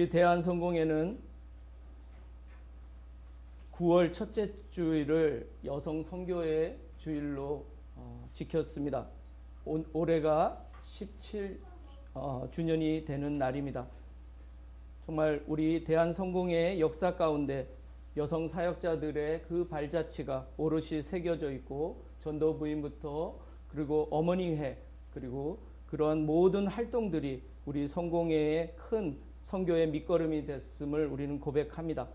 우리 대한성공회는 9월 첫째 주일을 여성 선교의 주일로 지켰습니다. 올해가 17주년이 되는 날입니다. 정말 우리 대한성공회의 역사 가운데 여성 사역자들의 그 발자취가 오롯이 새겨져 있고, 전도부인부터 그리고 어머니회, 그리고 그러한 모든 활동들이 우리 성공회의 큰 선교의 밑거름이 됐음을 우리는 고백합니다.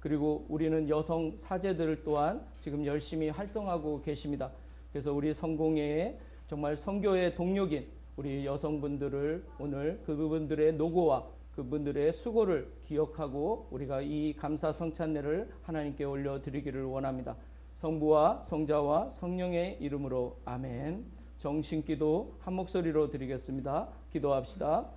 그리고 우리는 여성 사제들 또한 지금 열심히 활동하고 계십니다. 그래서 우리 성공회의 정말 선교의 동력인 우리 여성분들을 오늘 그분들의 노고와 그분들의 수고를 기억하고 우리가 이 감사 성찬례를 하나님께 올려드리기를 원합니다. 성부와 성자와 성령의 이름으로 아멘. 정신기도 한 목소리로 드리겠습니다. 기도합시다.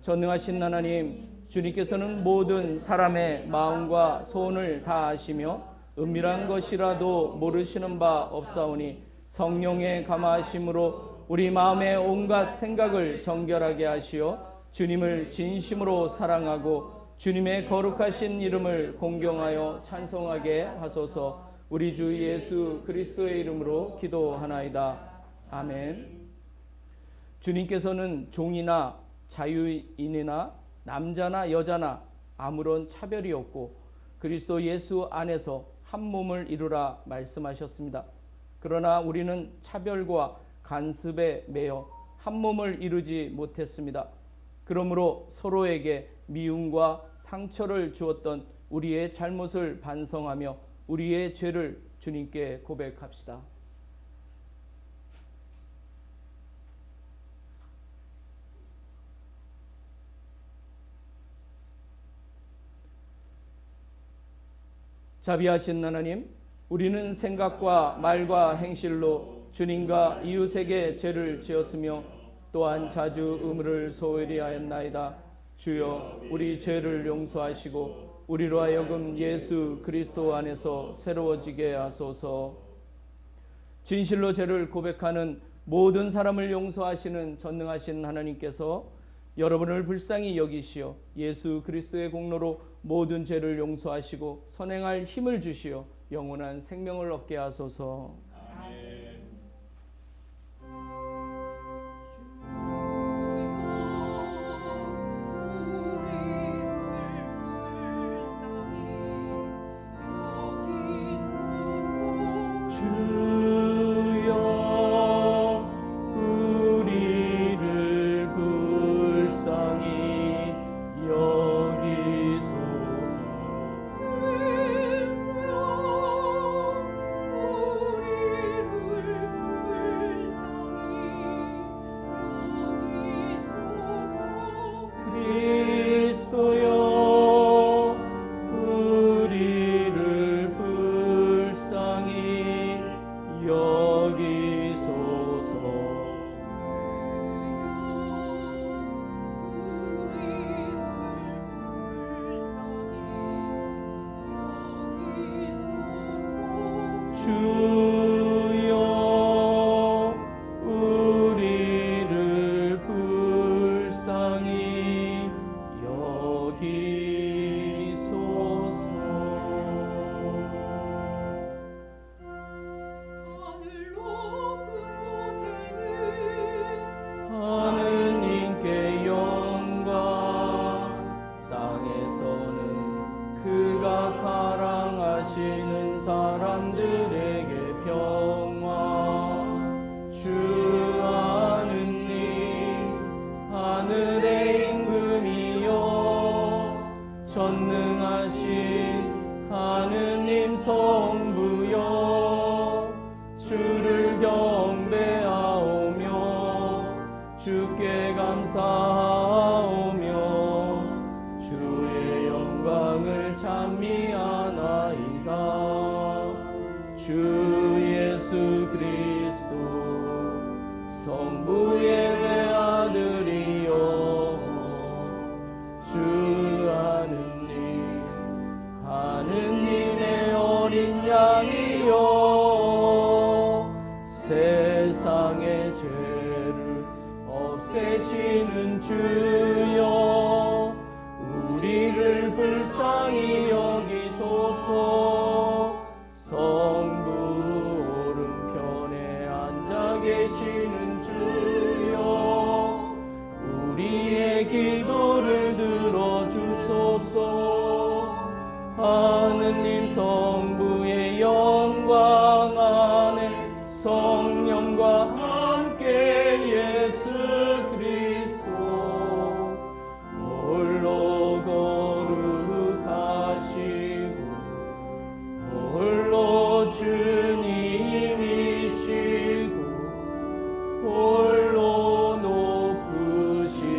전능하신 하나님, 주님께서는 모든 사람의 마음과 소원을 다 아시며 은밀한 것이라도 모르시는 바 없사오니 성령의 감화하심으로 우리 마음의 온갖 생각을 정결하게 하시어 주님을 진심으로 사랑하고 주님의 거룩하신 이름을 공경하여 찬송하게 하소서. 우리 주 예수 그리스도의 이름으로 기도하나이다. 아멘. 주님께서는 종이나 자유인이나 남자나 여자나 아무런 차별이 없고 그리스도 예수 안에서 한 몸을 이루라 말씀하셨습니다. 그러나 우리는 차별과 간섭에 매여 한 몸을 이루지 못했습니다. 그러므로 서로에게 미움과 상처를 주었던 우리의 잘못을 반성하며 우리의 죄를 주님께 고백합시다. 자비하신 하나님, 우리는 생각과 말과 행실로 주님과 이웃에게 죄를 지었으며 또한 자주 의무를 소홀히 하였나이다. 주여, 우리 죄를 용서하시고 우리로 하여금 예수 그리스도 안에서 새로워지게 하소서. 진실로 죄를 고백하는 모든 사람을 용서하시는 전능하신 하나님께서 여러분을 불쌍히 여기시어 예수 그리스도의 공로로 모든 죄를 용서하시고 선행할 힘을 주시어 영원한 생명을 얻게 하소서. 아멘. 주여 우리를 불쌍히 여기소서. 하늘 높은 곳에는 하느님께 영광, 땅에서는 그가 사랑하시는 사람들에게 평화. 주 하느님, 하늘의 임금이여, 전능하신 하느님 성부여, 주를 경배하오며 주께 감사하오며 주의 영광을 찬미하나이다. 주 예수 그리스도 성부의 외아들이여, 주 하느님, 하느님의 어린 양이여, 세상의 죄를 없애시는 주여, 우리 성부의 영광 안에 성령과 함께 예수 그리스도 홀로 거룩하시고 홀로 주님이시고 홀로 높으시도다.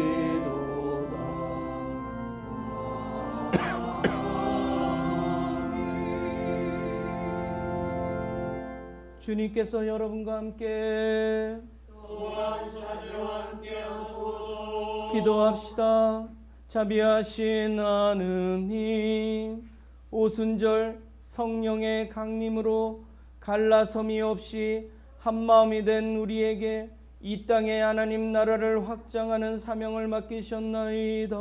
주님께서 여러분과 함께 또한 사제와 함께 하소서. 기도합시다. 자비하신 하느님, 오순절 성령의 강림으로 갈라섬이 없이 한마음이 된 우리에게 이 땅의 하나님 나라를 확장하는 사명을 맡기셨나이다.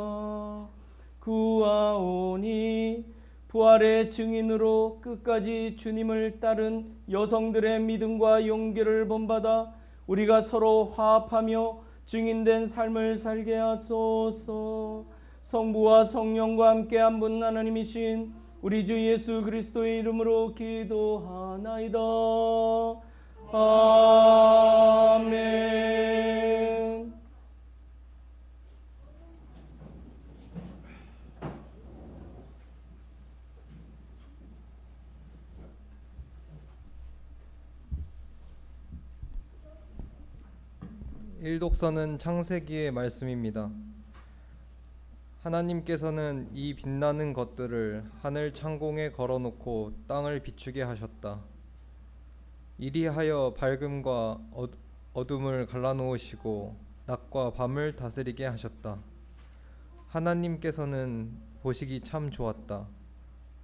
구하오니 부활의 증인으로 끝까지 주님을 따른 여성들의 믿음과 용기를 본받아 우리가 서로 화합하며 증인된 삶을 살게 하소서. 성부와 성령과 함께 한 분 하나님이신 우리 주 예수 그리스도의 이름으로 기도하나이다. 아멘. 일독서는 창세기의 말씀입니다. 하나님께서는 이 빛나는 것들을 하늘 창공에 걸어놓고 땅을 비추게 하셨다. 이리하여 밝음과 어둠을 갈라놓으시고 낮과 밤을 다스리게 하셨다. 하나님께서는 보시기 참 좋았다.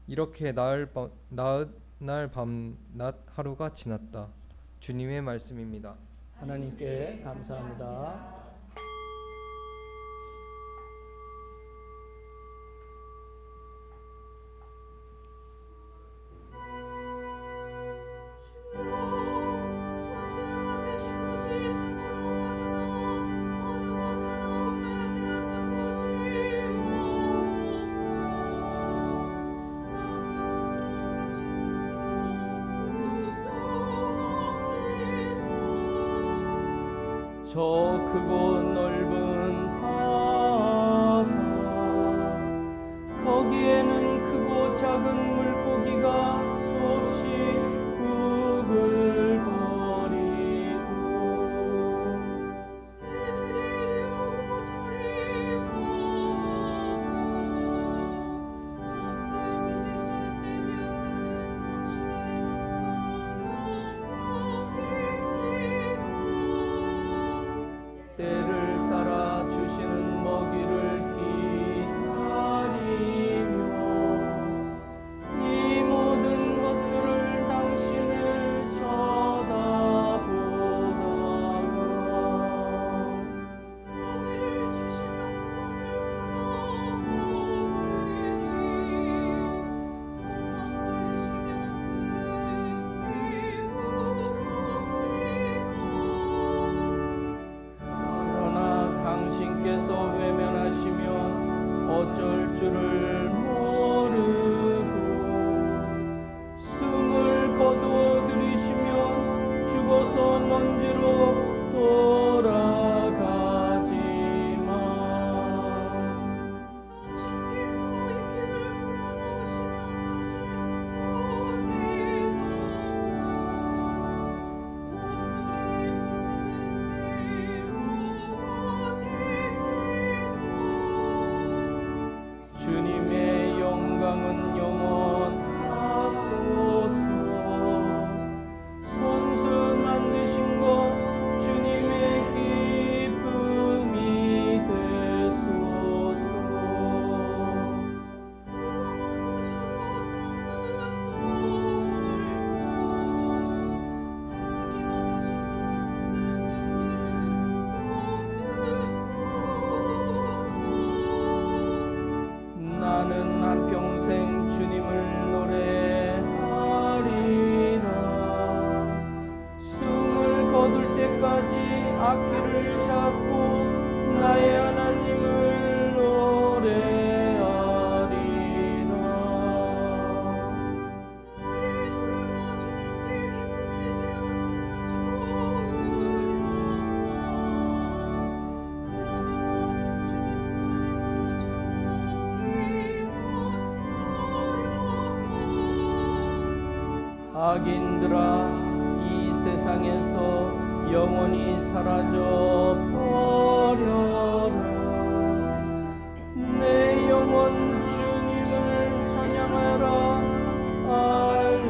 이렇게 나흘 밤 낮 하루가 지났다. 주님의 말씀입니다. 하나님께 감사합니다. 저 크고 넓은 바다, 거기에는 크고 작은 물고기가 수없이 우글거리고 그들이 요모저리 성슴이 되신 내면하는 당신의 때를 따라 주시는 먹이를 기다리며 이 모든 것들을 당신을 쳐다보다가 먹이를 주시면 그것을 풀어먹으니 손만 벌리시면 그러나 당신께서 외면하시면 어쩔 줄을 모르고 숨을 거두어들이시면 죽어서 먼지로 돌아가지만 당신께서 이 길을 풀어놓으시면 주님의 영광은 영원하소서. 손수 만드신 것 주님의 기쁨이 되소서. 나는 한평생 주님을 노래하리라. 숨을 거둘 때까지 악기를 잡고 나의 하나님을 노래하리라. 악인들아 이 세상에서 영원히 사라져 버려라. 내 영혼 주님을 찬양하라. 할렐루야.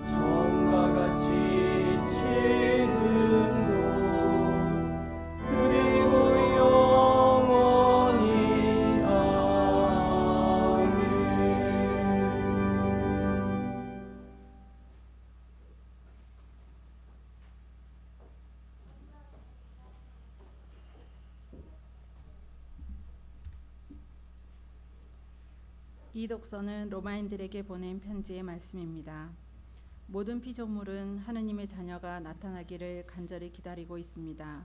처음과 같이 지금도 그리고 영원히 아멘. 이 독서는 로마인들에게 보낸 편지의 말씀입니다. 모든 피조물은 하느님의 자녀가 나타나기를 간절히 기다리고 있습니다.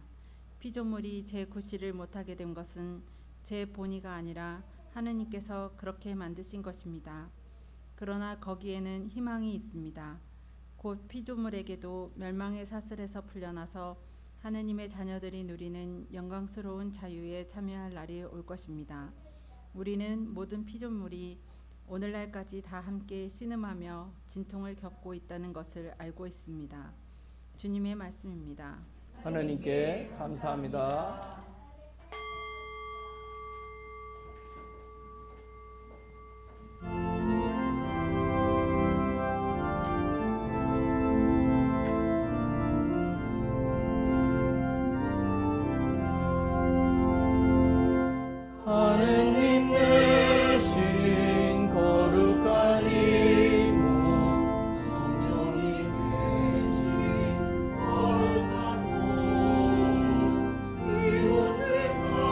피조물이 제 구실을 못하게 된 것은 제 본의가 아니라 하느님께서 그렇게 만드신 것입니다. 그러나 거기에는 희망이 있습니다. 곧 피조물에게도 멸망의 사슬에서 풀려나서 하느님의 자녀들이 누리는 영광스러운 자유에 참여할 날이 올 것입니다. 우리는 모든 피조물이 오늘날까지 다 함께 신음하며 진통을 겪고 있다는 것을 알고 있습니다. 주님의 말씀입니다. 하나님께 감사합니다. 하느님 대신 거룩한 이모 성령님 대신 거룩한 모 이웃을 사랑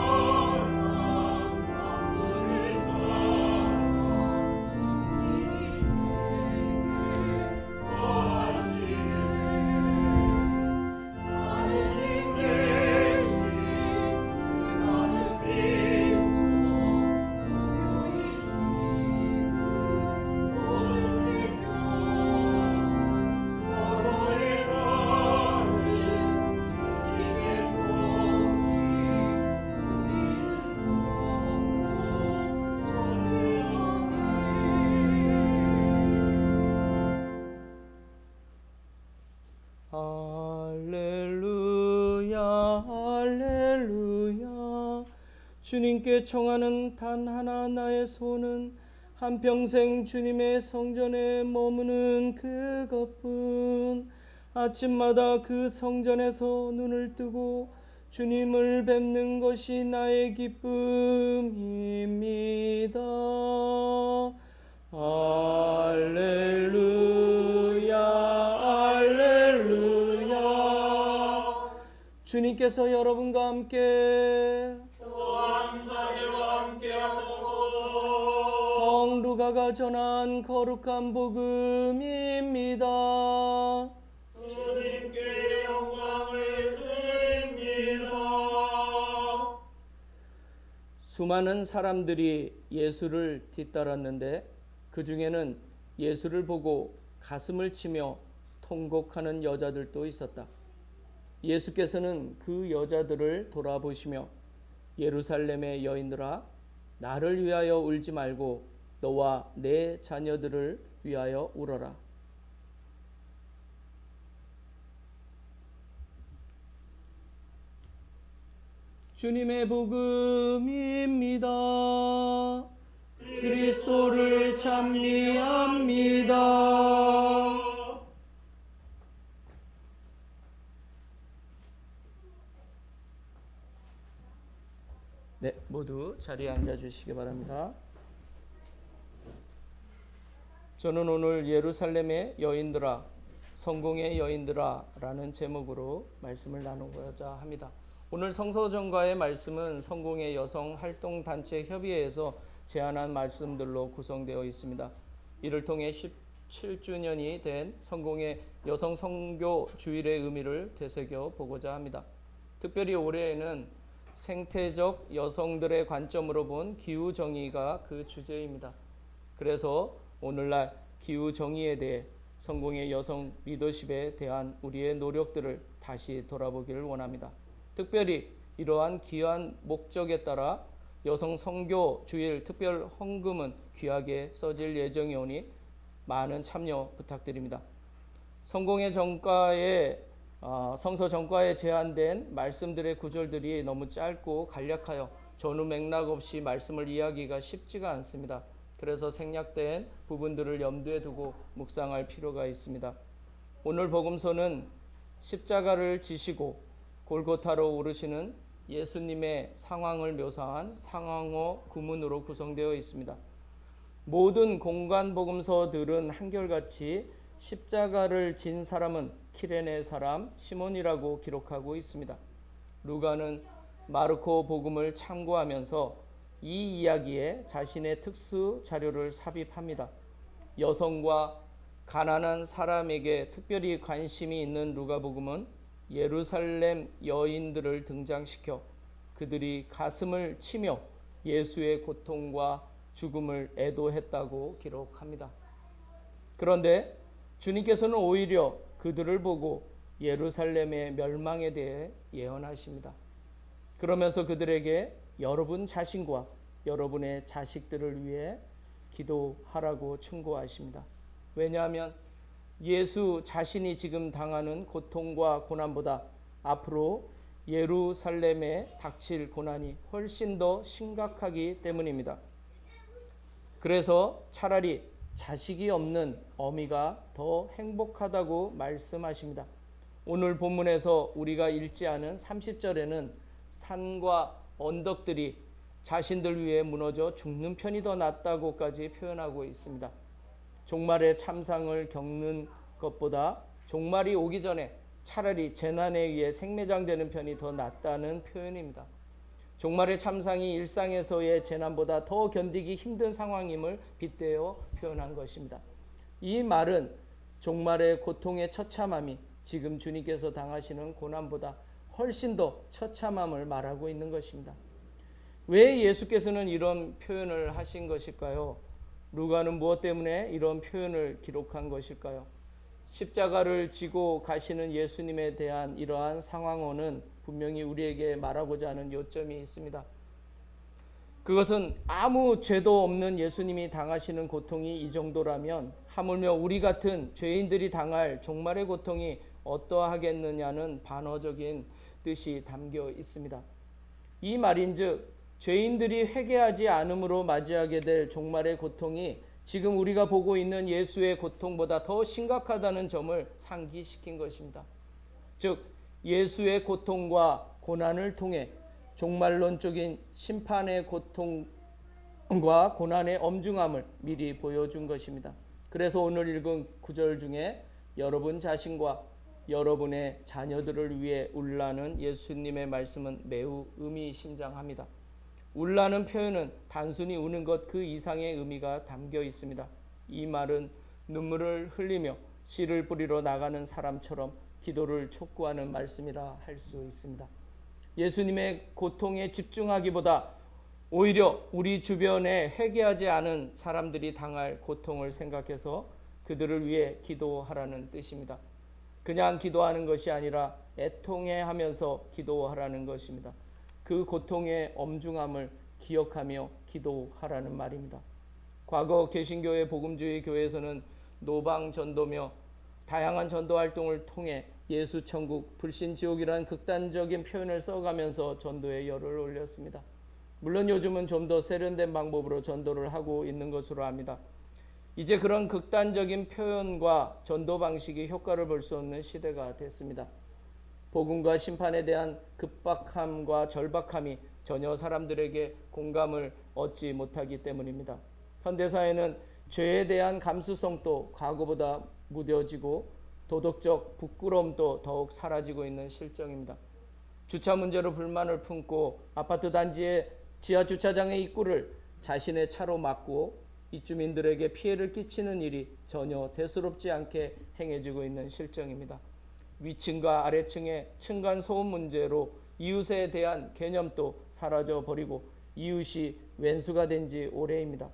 만물을 사랑 주님이 내게 거하시네. 하느님 대신 수많은 할렐루야 할렐루야. 주님께 청하는 단 하나 나의 소원은 한평생 주님의 성전에 머무는 그것뿐. 아침마다 그 성전에서 눈을 뜨고 주님을 뵙는 것이 나의 기쁨입니다. 할렐루야 할렐루야. 주님께서 여러분과 함께 또한 사제와 함께 하소서. 성 루가가 전한 거룩한 복음입니다. 주님께 영광을 드립니다. 수많은 사람들이 예수를 뒤따랐는데 그 중에는 예수를 보고 가슴을 치며 통곡하는 여자들도 있었다. 예수께서는 그 여자들을 돌아보시며 예루살렘의 여인들아, 나를 위하여 울지 말고 너와 내 자녀들을 위하여 울어라. 주님의 복음입니다. 그리스도를 찬미합니다. 네, 모두 자리에 앉아 주시기 바랍니다. 저는 오늘 예루살렘의 여인들아, 성공의 여인들아 라는 제목으로 말씀을 나누고자 합니다. 오늘 성서전과의 말씀은 성공의 여성 활동단체 협의회에서 제안한 말씀들로 구성되어 있습니다. 이를 통해 17주년이 된 성공의 여성 선교 주일의 의미를 되새겨 보고자 합니다. 특별히 올해에는 생태적 여성들의 관점으로 본 기후정의가 그 주제입니다. 그래서 오늘날 기후정의에 대해 성공의 여성 리더십에 대한 우리의 노력들을 다시 돌아보기를 원합니다. 특별히 이러한 귀한 목적에 따라 여성 선교 주일 특별 헌금은 귀하게 써질 예정이오니 많은 참여 부탁드립니다. 성공의 정과에 성서 정과에 제한된 말씀들의 구절들이 너무 짧고 간략하여 전후 맥락 없이 말씀을 이해하기가 쉽지가 않습니다. 그래서 생략된 부분들을 염두에 두고 묵상할 필요가 있습니다. 오늘 복음서는 십자가를 지시고 골고타로 오르시는 예수님의 상황을 묘사한 상황어 구문으로 구성되어 있습니다. 모든 공간 복음서들은 한결같이 십자가를 진 사람은 키레네 사람 시몬이라고 기록하고 있습니다. 루가는 마르코 복음을 참고하면서 이 이야기에 자신의 특수 자료를 삽입합니다. 여성과 가난한 사람에게 특별히 관심이 있는 루가복음은 예루살렘 여인들을 등장시켜 그들이 가슴을 치며 예수의 고통과 죽음을 애도했다고 기록합니다. 그런데 주님께서는 오히려 그들을 보고 예루살렘의 멸망에 대해 예언하십니다. 그러면서 그들에게 여러분 자신과 여러분의 자식들을 위해 기도하라고 충고하십니다. 왜냐하면 예수 자신이 지금 당하는 고통과 고난보다 앞으로 예루살렘에 닥칠 고난이 훨씬 더 심각하기 때문입니다. 그래서 차라리 자식이 없는 어미가 더 행복하다고 말씀하십니다. 오늘 본문에서 우리가 읽지 않은 30절에는 산과 언덕들이 자신들 위해 무너져 죽는 편이 더 낫다고까지 표현하고 있습니다. 종말의 참상을 겪는 것보다 종말이 오기 전에 차라리 재난에 의해 생매장되는 편이 더 낫다는 표현입니다. 종말의 참상이 일상에서의 재난보다 더 견디기 힘든 상황임을 빗대어 표현한 것입니다. 이 말은 종말의 고통의 처참함이 지금 주님께서 당하시는 고난보다 훨씬 더 처참함을 말하고 있는 것입니다. 왜 예수께서는 이런 표현을 하신 것일까요? 루가는 무엇 때문에 이런 표현을 기록한 것일까요? 십자가를 지고 가시는 예수님에 대한 이러한 상황어는 분명히 우리에게 말하고자 하는 요점이 있습니다. 그것은 아무 죄도 없는 예수님이 당하시는 고통이 이 정도라면 하물며 우리 같은 죄인들이 당할 종말의 고통이 어떠하겠느냐는 반어적인 뜻이 담겨 있습니다. 이 말인즉 죄인들이 회개하지 않음으로 맞이하게 될 종말의 고통이 지금 우리가 보고 있는 예수의 고통보다 더 심각하다는 점을 상기시킨 것입니다. 즉 예수의 고통과 고난을 통해 종말론적인 심판의 고통과 고난의 엄중함을 미리 보여준 것입니다. 그래서 오늘 읽은 구절 중에 여러분 자신과 여러분의 자녀들을 위해 울라는 예수님의 말씀은 매우 의미심장합니다. 울라는 표현은 단순히 우는 것 그 이상의 의미가 담겨 있습니다. 이 말은 눈물을 흘리며 씨를 뿌리러 나가는 사람처럼 기도를 촉구하는 말씀이라 할 수 있습니다. 예수님의 고통에 집중하기보다 오히려 우리 주변에 회개하지 않은 사람들이 당할 고통을 생각해서 그들을 위해 기도하라는 뜻입니다. 그냥 기도하는 것이 아니라 애통해하면서 기도하라는 것입니다. 그 고통의 엄중함을 기억하며 기도하라는 말입니다. 과거 개신교의 복음주의 교회에서는 노방 전도며 다양한 전도 활동을 통해 예수 천국, 불신 지옥이라는 극단적인 표현을 써가면서 전도에 열을 올렸습니다. 물론 요즘은 좀 더 세련된 방법으로 전도를 하고 있는 것으로 압니다. 이제 그런 극단적인 표현과 전도 방식이 효과를 볼 수 없는 시대가 됐습니다. 복음과 심판에 대한 급박함과 절박함이 전혀 사람들에게 공감을 얻지 못하기 때문입니다. 현대사회는 죄에 대한 감수성도 과거보다 무뎌지고 도덕적 부끄러움도 더욱 사라지고 있는 실정입니다. 주차 문제로 불만을 품고 아파트 단지의 지하 주차장의 입구를 자신의 차로 막고 입주민들에게 피해를 끼치는 일이 전혀 대수롭지 않게 행해지고 있는 실정입니다. 위층과 아래층의 층간 소음 문제로 이웃에 대한 개념도 사라져 버리고 이웃이 왼수가 된 지 오래입니다.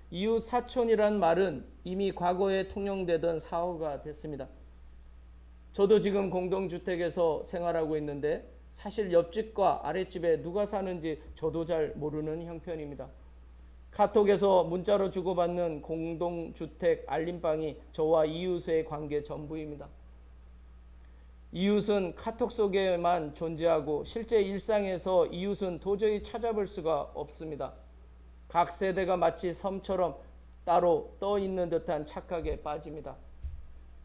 이웃 사촌이란 말은 이미 과거에 통용되던 사어가 됐습니다. 저도 지금 공동주택에서 생활하고 있는데 사실 옆집과 아랫집에 누가 사는지 저도 잘 모르는 형편입니다. 카톡에서 문자로 주고받는 공동주택 알림방이 저와 이웃의 관계 전부입니다. 이웃은 카톡 속에만 존재하고 실제 일상에서 이웃은 도저히 찾아볼 수가 없습니다. 각 세대가 마치 섬처럼 따로 떠 있는 듯한 착각에 빠집니다.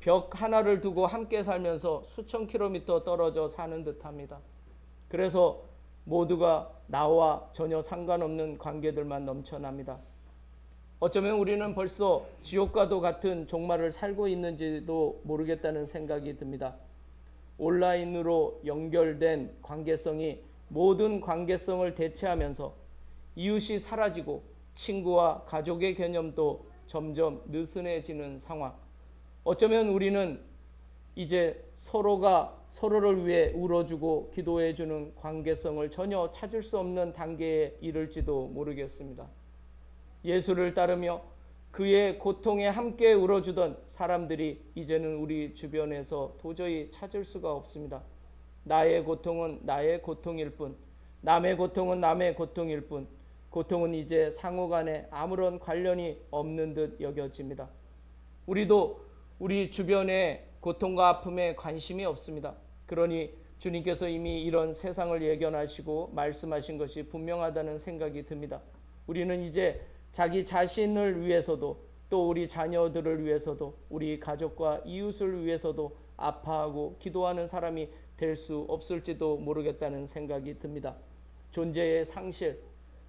벽 하나를 두고 함께 살면서 수천 킬로미터 떨어져 사는 듯합니다. 그래서 모두가 나와 전혀 상관없는 관계들만 넘쳐납니다. 어쩌면 우리는 벌써 지옥과도 같은 종말을 살고 있는지도 모르겠다는 생각이 듭니다. 온라인으로 연결된 관계성이 모든 관계성을 대체하면서 이웃이 사라지고 친구와 가족의 개념도 점점 느슨해지는 상황. 어쩌면 우리는 이제 서로가 서로를 위해 울어주고 기도해주는 관계성을 전혀 찾을 수 없는 단계에 이를지도 모르겠습니다. 예수를 따르며 그의 고통에 함께 울어주던 사람들이 이제는 우리 주변에서 도저히 찾을 수가 없습니다. 나의 고통은 나의 고통일 뿐, 남의 고통은 남의 고통일 뿐, 고통은 이제 상호 간에 아무런 관련이 없는 듯 여겨집니다. 우리도 우리 주변의 고통과 아픔에 관심이 없습니다. 그러니 주님께서 이미 이런 세상을 예견하시고 말씀하신 것이 분명하다는 생각이 듭니다. 우리는 이제 자기 자신을 위해서도 또 우리 자녀들을 위해서도 우리 가족과 이웃을 위해서도 아파하고 기도하는 사람이 될 수 없을지도 모르겠다는 생각이 듭니다. 존재의 상실,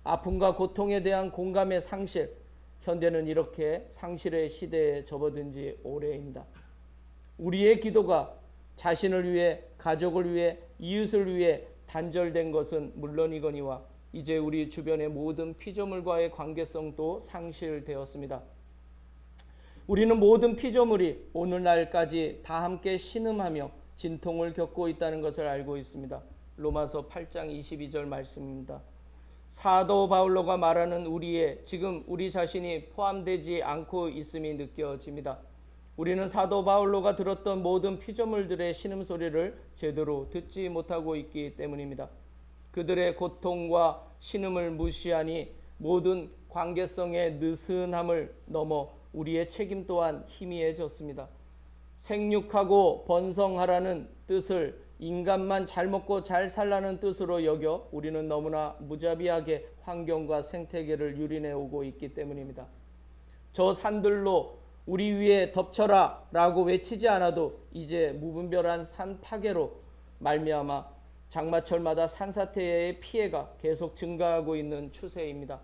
아픔과 고통에 대한 공감의 상실, 현대는 이렇게 상실의 시대에 접어든 지 오래입니다. 우리의 기도가 자신을 위해, 가족을 위해, 이웃을 위해 단절된 것은 물론이거니와 이제 우리 주변의 모든 피조물과의 관계성도 상실되었습니다. 우리는 모든 피조물이 오늘날까지 다 함께 신음하며 진통을 겪고 있다는 것을 알고 있습니다. 로마서 8장 22절 말씀입니다. 사도 바울로가 말하는 우리의 지금 우리 자신이 포함되지 않고 있음이 느껴집니다. 우리는 사도 바울로가 들었던 모든 피조물들의 신음소리를 제대로 듣지 못하고 있기 때문입니다. 그들의 고통과 신음을 무시하니 모든 관계성의 느슨함을 넘어 우리의 책임 또한 희미해졌습니다. 생육하고 번성하라는 뜻을 인간만 잘 먹고 잘 살라는 뜻으로 여겨 우리는 너무나 무자비하게 환경과 생태계를 유린해 오고 있기 때문입니다. 저 산들로 우리 위에 덮쳐라 라고 외치지 않아도 이제 무분별한 산 파괴로 말미암아 장마철마다 산사태의 피해가 계속 증가하고 있는 추세입니다.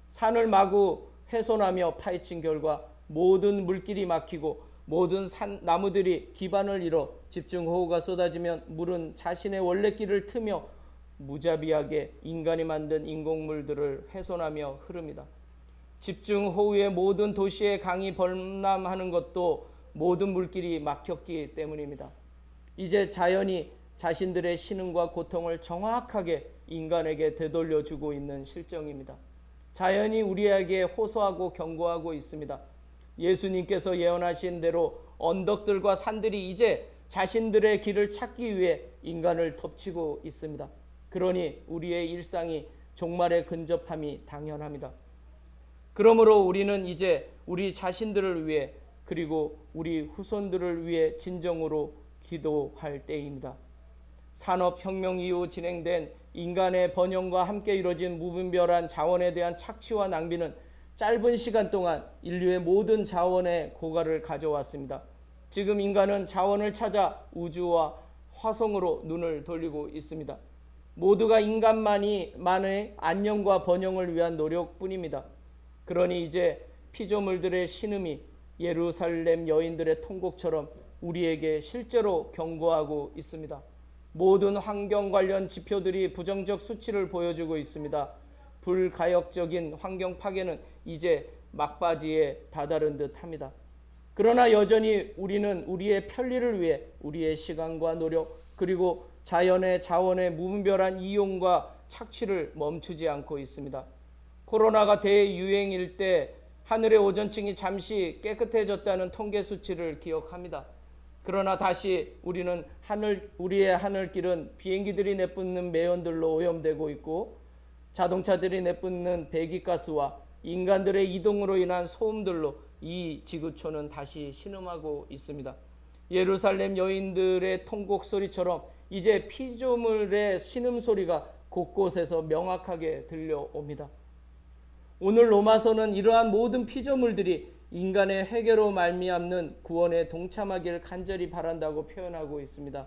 산을 마구 훼손하며 파헤친 결과 모든 물길이 막히고 모든 나무들이 기반을 잃어 집중호우가 쏟아지면 물은 자신의 원래 길을 트며 무자비하게 인간이 만든 인공물들을 훼손하며 흐릅니다. 집중호우에 모든 도시의 강이 범람하는 것도 모든 물길이 막혔기 때문입니다. 이제 자연이 자신들의 신음과 고통을 정확하게 인간에게 되돌려주고 있는 실정입니다. 자연이 우리에게 호소하고 경고하고 있습니다. 예수님께서 예언하신 대로 언덕들과 산들이 이제 자신들의 길을 찾기 위해 인간을 덮치고 있습니다. 그러니 우리의 일상이 종말에 근접함이 당연합니다. 그러므로 우리는 이제 우리 자신들을 위해 그리고 우리 후손들을 위해 진정으로 기도할 때입니다. 산업혁명 이후 진행된 인간의 번영과 함께 이루어진 무분별한 자원에 대한 착취와 낭비는 짧은 시간 동안 인류의 모든 자원의 고갈을 가져왔습니다. 지금 인간은 자원을 찾아 우주와 화성으로 눈을 돌리고 있습니다. 모두가 인간만의 안녕과 번영을 위한 노력뿐입니다. 그러니 이제 피조물들의 신음이 예루살렘 여인들의 통곡처럼 우리에게 실제로 경고하고 있습니다. 모든 환경 관련 지표들이 부정적 수치를 보여주고 있습니다. 불가역적인 환경 파괴는 이제 막바지에 다다른 듯합니다. 그러나 여전히 우리는 우리의 편리를 위해 우리의 시간과 노력 그리고 자연의 자원의 무분별한 이용과 착취를 멈추지 않고 있습니다. 코로나가 대유행일 때 하늘의 오존층이 잠시 깨끗해졌다는 통계 수치를 기억합니다. 그러나 다시 우리의 하늘길은 비행기들이 내뿜는 매연들로 오염되고 있고 자동차들이 내뿜는 배기가스와 인간들의 이동으로 인한 소음들로 이 지구촌은 다시 신음하고 있습니다. 예루살렘 여인들의 통곡 소리처럼 이제 피조물의 신음소리가 곳곳에서 명확하게 들려옵니다. 오늘 로마서는 이러한 모든 피조물들이 인간의 회개로 말미암는 구원에 동참하기를 간절히 바란다고 표현하고 있습니다.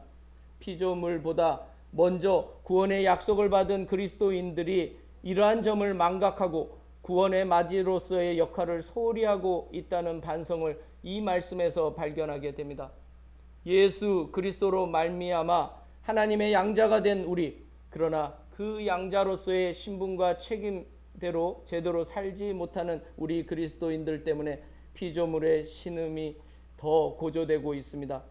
피조물보다 먼저 구원의 약속을 받은 그리스도인들이 이러한 점을 망각하고 구원의 맞이로서의 역할을 소홀히 하고 있다는 반성을 이 말씀에서 발견하게 됩니다. 예수 그리스도로 말미암아 하나님의 양자가 된 우리, 그러나 그 양자로서의 신분과 책임대로 제대로 살지 못하는 우리 그리스도인들 때문에 피조물의 신음이 더 고조되고 있습니다.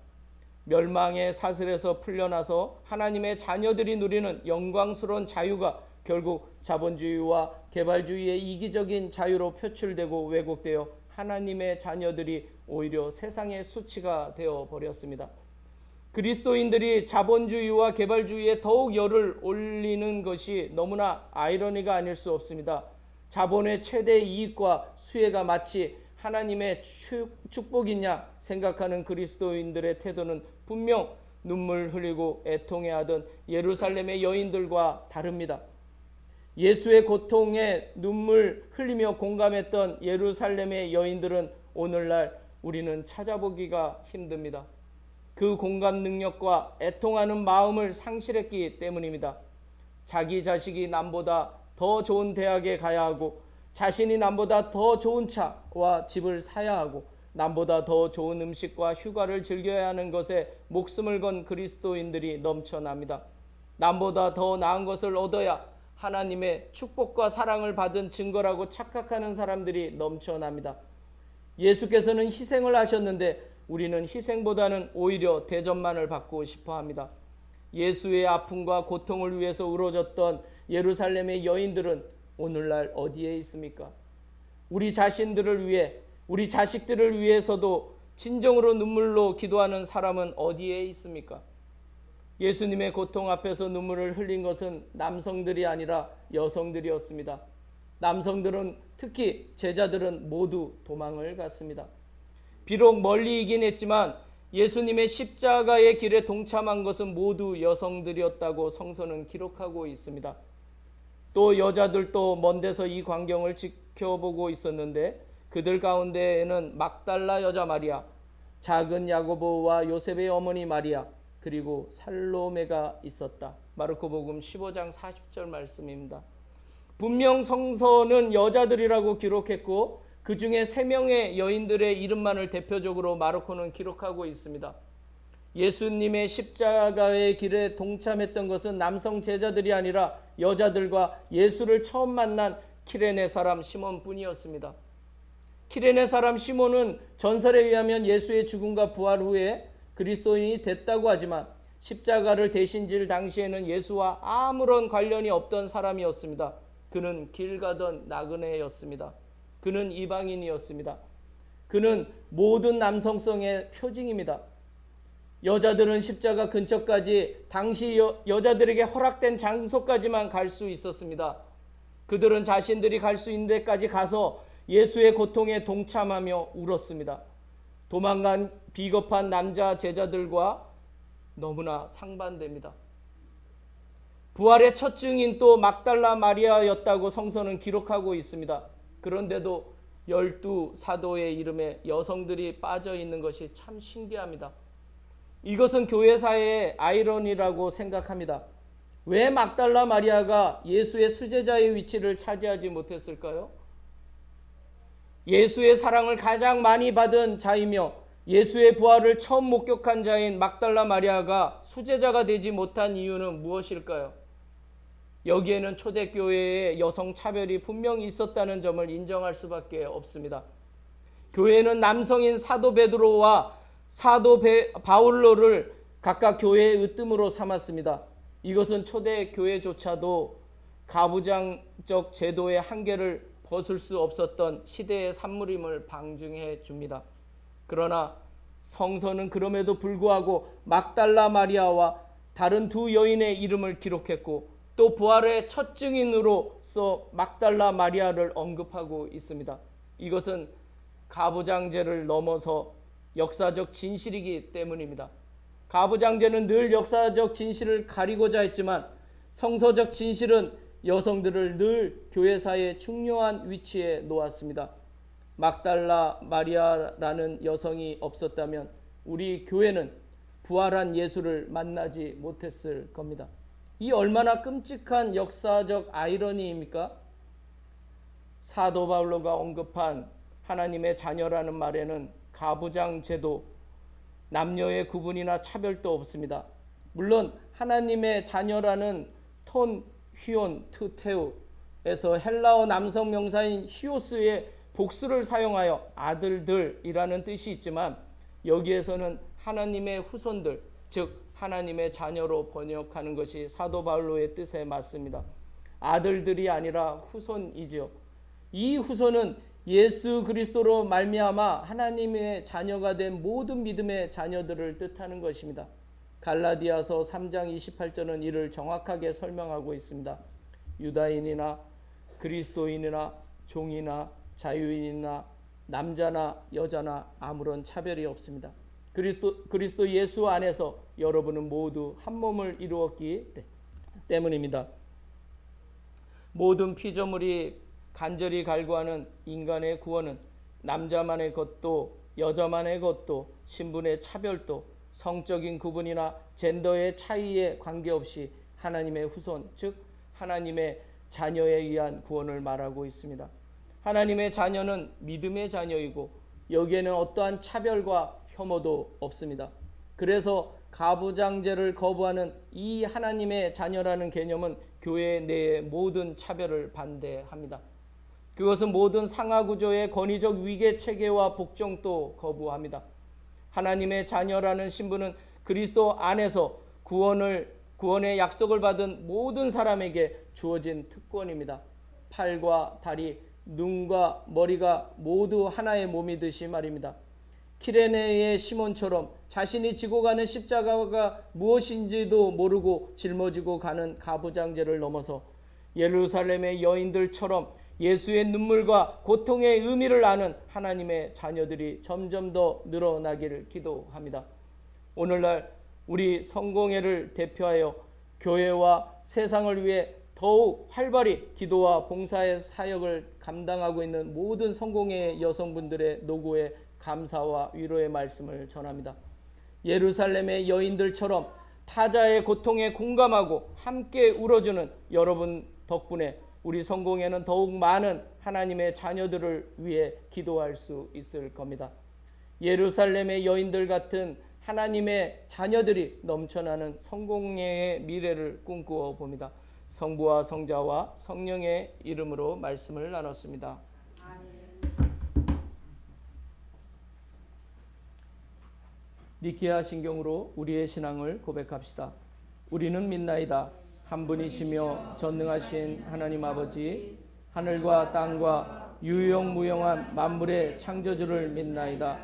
멸망의 사슬에서 풀려나서 하나님의 자녀들이 누리는 영광스러운 자유가 결국 자본주의와 개발주의의 이기적인 자유로 표출되고 왜곡되어 하나님의 자녀들이 오히려 세상의 수치가 되어 버렸습니다. 그리스도인들이 자본주의와 개발주의에 더욱 열을 올리는 것이 너무나 아이러니가 아닐 수 없습니다. 자본의 최대 이익과 수혜가 마치 하나님의 축복이냐 생각하는 그리스도인들의 태도는 분명 눈물 흘리고 애통해하던 예루살렘의 여인들과 다릅니다. 예수의 고통에 눈물 흘리며 공감했던 예루살렘의 여인들은 오늘날 우리는 찾아보기가 힘듭니다. 그 공감 능력과 애통하는 마음을 상실했기 때문입니다. 자기 자식이 남보다 더 좋은 대학에 가야 하고 자신이 남보다 더 좋은 차와 집을 사야 하고 남보다 더 좋은 음식과 휴가를 즐겨야 하는 것에 목숨을 건 그리스도인들이 넘쳐납니다. 남보다 더 나은 것을 얻어야 하나님의 축복과 사랑을 받은 증거라고 착각하는 사람들이 넘쳐납니다. 예수께서는 희생을 하셨는데 우리는 희생보다는 오히려 대접만을 받고 싶어 합니다. 예수의 아픔과 고통을 위해서 울어줬던 예루살렘의 여인들은 오늘날 어디에 있습니까? 우리 자신들을 위해, 우리 자식들을 위해서도 진정으로 눈물로 기도하는 사람은 어디에 있습니까? 예수님의 고통 앞에서 눈물을 흘린 것은 남성들이 아니라 여성들이었습니다. 남성들은, 특히 제자들은 모두 도망을 갔습니다. 비록 멀리이긴 했지만 예수님의 십자가의 길에 동참한 것은 모두 여성들이었다고 성서는 기록하고 있습니다. 또 여자들도 먼 데서 이 광경을 지켜보고 있었는데 그들 가운데에는 막달라 여자 마리아, 작은 야고보와 요셉의 어머니 마리아, 그리고 살로메가 있었다. 마르코복음 15장 40절 말씀입니다. 분명 성서는 여자들이라고 기록했고 그 중에 3명의 여인들의 이름만을 대표적으로 마르코는 기록하고 있습니다. 예수님의 십자가의 길에 동참했던 것은 남성 제자들이 아니라 여자들과 예수를 처음 만난 키레네 사람 시몬뿐이었습니다. 키레네 사람 시몬은 전설에 의하면 예수의 죽음과 부활 후에 그리스도인이 됐다고 하지만 십자가를 대신 질 당시에는 예수와 아무런 관련이 없던 사람이었습니다. 그는 길 가던 나그네였습니다. 그는 이방인이었습니다. 그는 모든 남성성의 표징입니다. 여자들은 십자가 근처까지 당시 여자들에게 허락된 장소까지만 갈 수 있었습니다. 그들은 자신들이 갈 수 있는 데까지 가서 예수의 고통에 동참하며 울었습니다. 도망간 비겁한 남자 제자들과 너무나 상반됩니다. 부활의 첫 증인 또 막달라 마리아였다고 성서는 기록하고 있습니다. 그런데도 12사도의 이름에 여성들이 빠져 있는 것이 참 신기합니다. 이것은 교회사의 아이러니라고 생각합니다. 왜 막달라 마리아가 예수의 수제자의 위치를 차지하지 못했을까요? 예수의 사랑을 가장 많이 받은 자이며 예수의 부활을 처음 목격한 자인 막달라 마리아가 수제자가 되지 못한 이유는 무엇일까요? 여기에는 초대교회의 여성 차별이 분명히 있었다는 점을 인정할 수밖에 없습니다. 교회는 남성인 사도 베드로와 사도 바울로를 각각 교회의 으뜸으로 삼았습니다. 이것은 초대교회조차도 가부장적 제도의 한계를 벗을 수 없었던 시대의 산물임을 방증해 줍니다. 그러나 성서는 그럼에도 불구하고 막달라 마리아와 다른 두 여인의 이름을 기록했고 또 부활의 첫 증인으로서 막달라 마리아를 언급하고 있습니다. 이것은 가부장제를 넘어서 역사적 진실이기 때문입니다. 가부장제는 늘 역사적 진실을 가리고자 했지만 성서적 진실은 여성들을 늘 교회사의 중요한 위치에 놓았습니다. 막달라 마리아라는 여성이 없었다면 우리 교회는 부활한 예수를 만나지 못했을 겁니다. 이 얼마나 끔찍한 역사적 아이러니입니까? 사도 바울로가 언급한 하나님의 자녀라는 말에는 가부장 제도, 남녀의 구분이나 차별도 없습니다. 물론 하나님의 자녀라는 톤 휘온 트테우에서 헬라어 남성 명사인 히오스의 복수를 사용하여 아들들이라는 뜻이 있지만 여기에서는 하나님의 후손들, 즉 하나님의 자녀로 번역하는 것이 사도 바울로의 뜻에 맞습니다. 아들들이 아니라 후손이지요. 이 후손은 예수 그리스도로 말미암아 하나님의 자녀가 된 모든 믿음의 자녀들을 뜻하는 것입니다. 갈라디아서 3장 28절은 이를 정확하게 설명하고 있습니다. 유다인이나 그리스도인이나 종이나 자유인이나 남자나 여자나 아무런 차별이 없습니다. 그리스도 예수 안에서 여러분은 모두 한 몸을 이루었기 때문입니다. 모든 피조물이 간절히 갈구하는 인간의 구원은 남자만의 것도 여자만의 것도 신분의 차별도 성적인 구분이나 젠더의 차이에 관계없이 하나님의 후손, 즉 하나님의 자녀에 의한 구원을 말하고 있습니다. 하나님의 자녀는 믿음의 자녀이고 여기에는 어떠한 차별과 혐오도 없습니다. 그래서 가부장제를 거부하는 이 하나님의 자녀라는 개념은 교회 내의 모든 차별을 반대합니다. 그것은 모든 상하구조의 권위적 위계 체계와 복종도 거부합니다. 하나님의 자녀라는 신분은 그리스도 안에서 구원의 약속을 받은 모든 사람에게 주어진 특권입니다. 팔과 다리, 눈과 머리가 모두 하나의 몸이듯이 말입니다. 키레네의 시몬처럼 자신이 지고 가는 십자가가 무엇인지도 모르고 짊어지고 가는 가부장제를 넘어서 예루살렘의 여인들처럼 예수의 눈물과 고통의 의미를 아는 하나님의 자녀들이 점점 더 늘어나기를 기도합니다. 오늘날 우리 성공회를 대표하여 교회와 세상을 위해 더욱 활발히 기도와 봉사의 사역을 감당하고 있는 모든 성공회의 여성분들의 노고에 감사와 위로의 말씀을 전합니다. 예루살렘의 여인들처럼 타자의 고통에 공감하고 함께 울어주는 여러분 덕분에 우리 성공회는 더욱 많은 하나님의 자녀들을 위해 기도할 수 있을 겁니다. 예루살렘의 여인들 같은 하나님의 자녀들이 넘쳐나는 성공회의 미래를 꿈꾸어 봅니다. 성부와 성자와 성령의 이름으로 말씀을 나눴습니다. 니케아 신경으로 우리의 신앙을 고백합시다. 우리는 믿나이다. 한 분이시며 전능하신 하나님 아버지, 하늘과 땅과 유용무용한 만물의 창조주를 믿나이다.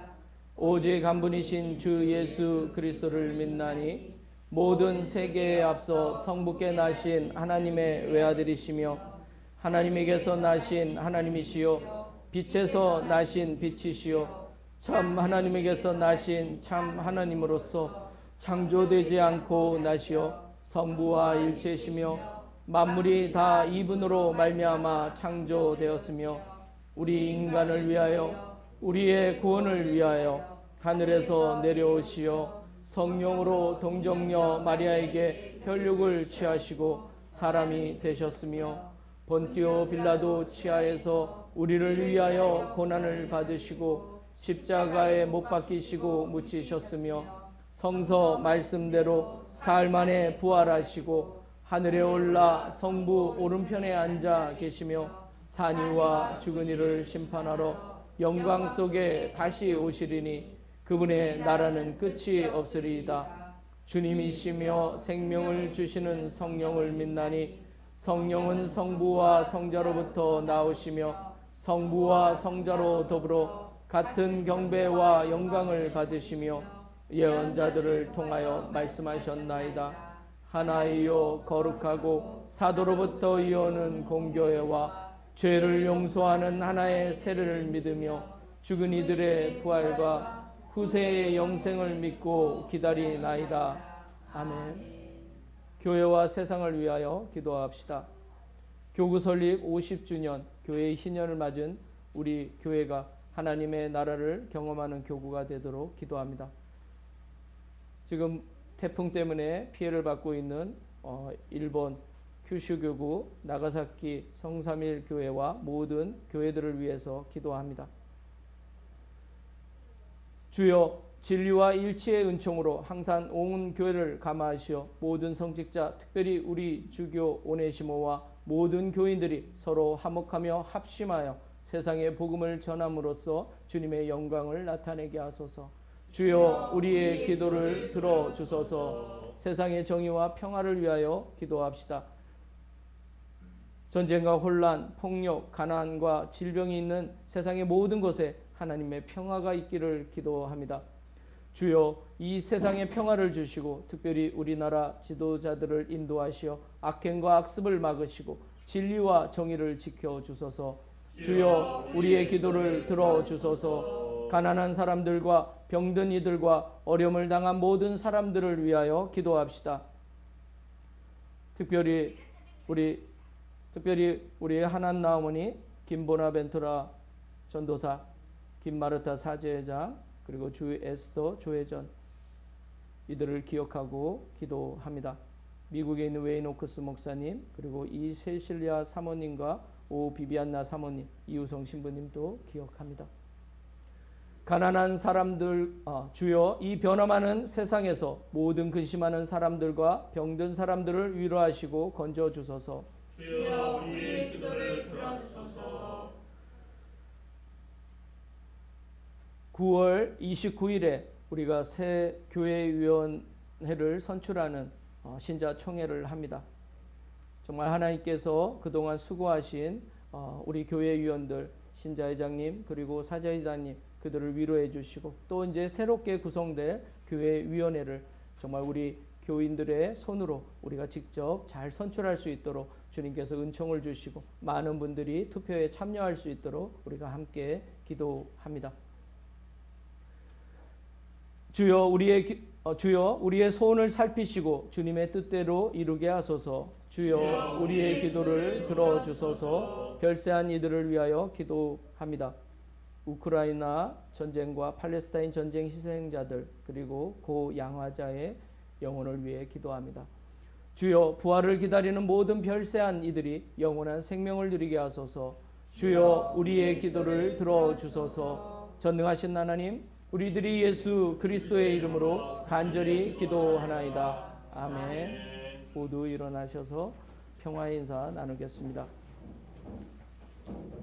오직 한 분이신 주 예수 그리스도를 믿나니 모든 세계에 앞서 성부께 나신 하나님의 외아들이시며 하나님에게서 나신 하나님이시요 빛에서 나신 빛이시요 참 하나님에게서 나신 참 하나님으로서 창조되지 않고 나시어 성부와 일체시며 만물이 다 이분으로 말미암아 창조되었으며 우리 인간을 위하여 우리의 구원을 위하여 하늘에서 내려오시어 성령으로 동정녀 마리아에게 혈육을 취하시고 사람이 되셨으며 본티오 빌라도 치하에서 우리를 위하여 고난을 받으시고 십자가에 못 박히시고 묻히셨으며 성서 말씀대로 사흘 만에 부활하시고 하늘에 올라 성부 오른편에 앉아 계시며 산이와 죽은 이를 심판하러 영광 속에 다시 오시리니 그분의 나라는 끝이 없으리이다. 주님이시며 생명을 주시는 성령을 믿나니 성령은 성부와 성자로부터 나오시며 성부와 성자로 더불어 같은 경배와 영광을 받으시며 예언자들을 통하여 말씀하셨나이다. 하나이요 거룩하고 사도로부터 이어오는 공교회와 죄를 용서하는 하나의 세례를 믿으며 죽은 이들의 부활과 후세의 영생을 믿고 기다리나이다. 아멘. 교회와 세상을 위하여 기도합시다. 교구 설립 50주년 교회의 희년을 맞은 우리 교회가 하나님의 나라를 경험하는 교구가 되도록 기도합니다. 지금 태풍 때문에 피해를 받고 있는 일본 큐슈 교구 나가사키 성삼일 교회와 모든 교회들을 위해서 기도합니다. 주여 진리와 일치의 은총으로 항상 온 교회를 감화하시어 모든 성직자 특별히 우리 주교 오네시모와 모든 교인들이 서로 화목하며 합심하여 세상의 복음을 전함으로써 주님의 영광을 나타내게 하소서. 주여 우리의 기도를 들어주소서. 세상의 정의와 평화를 위하여 기도합시다. 전쟁과 혼란, 폭력, 가난과 질병이 있는 세상의 모든 곳에 하나님의 평화가 있기를 기도합니다. 주여 이 세상에 평화를 주시고 특별히 우리나라 지도자들을 인도하시어 악행과 악습을 막으시고 진리와 정의를 지켜주소서. 주여 우리의 기도를 들어주소서. 가난한 사람들과 병든 이들과 어려움을 당한 모든 사람들을 위하여 기도합시다. 특별히 우리의 하난나 어머니 김보나벤투라 전도사, 김마르타 사제회장, 그리고 주 에스더 조혜전 이들을 기억하고 기도합니다. 미국에 있는 웨이노크스 목사님, 그리고 이 세실리아 사모님과 오 비비안나 사모님, 이우성 신부님도 기억합니다. 가난한 사람들, 주여 이 변화많은 세상에서 모든 근심하는 사람들과 병든 사람들을 위로하시고 건져주소서. 주여 우리의 기도를 들어주소서. 9월 29일에 우리가 새 교회위원회를 선출하는 신자총회를 합니다. 정말 하나님께서 그동안 수고하신 우리 교회위원들, 신자회장님 그리고 사제회장님 그들을 위로해 주시고 또 이제 새롭게 구성될 교회위원회를 정말 우리 교인들의 손으로 우리가 직접 잘 선출할 수 있도록 주님께서 은총을 주시고 많은 분들이 투표에 참여할 수 있도록 우리가 함께 기도합니다. 주여 우리의 소원을 살피시고 주님의 뜻대로 이루게 하소서. 주여 우리의 기도를 들어주소서. 별세한 이들을 위하여 기도합니다. 우크라이나 전쟁과 팔레스타인 전쟁 희생자들 그리고 고 양화자의 영혼을 위해 기도합니다. 주여 부활을 기다리는 모든 별세한 이들이 영원한 생명을 누리게 하소서. 주여 우리의 기도를 들어주소서. 전능하신 하나님, 우리들이 예수 그리스도의 이름으로 간절히 기도하나이다. 아멘. 모두 일어나셔서 평화의 인사 나누겠습니다.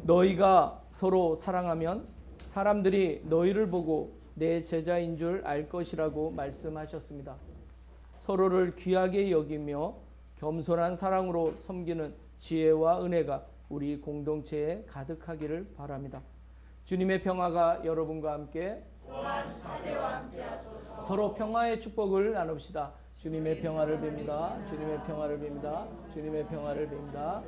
너희가 서로 사랑하면 사람들이 너희를 보고 내 제자인 줄 알 것이라고 말씀하셨습니다. 서로를 귀하게 여기며 겸손한 사랑으로 섬기는 지혜와 은혜가 우리 공동체에 가득하기를 바랍니다. 주님의 평화가 여러분과 함께 서로 평화의 축복을 나눕시다. 주님의 평화를 빕니다. 주님의 평화를 빕니다. 주님의 평화를 빕니다.